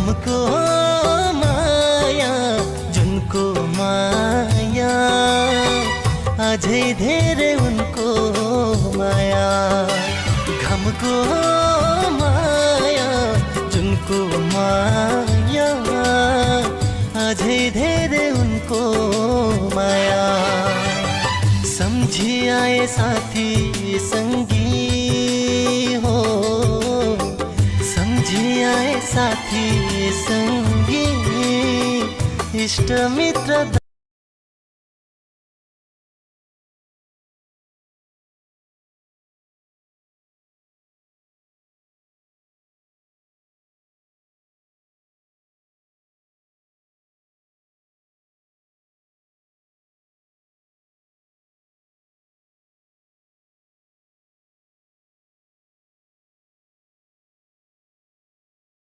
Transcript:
घमको माया जुनको माया अझै धेरै उनको माया घमको माया जुनको माया अझै धेरै उनको माया सम्झी आए साथी संगी हो सम्झी आए साथी संगी इष्ट मित्र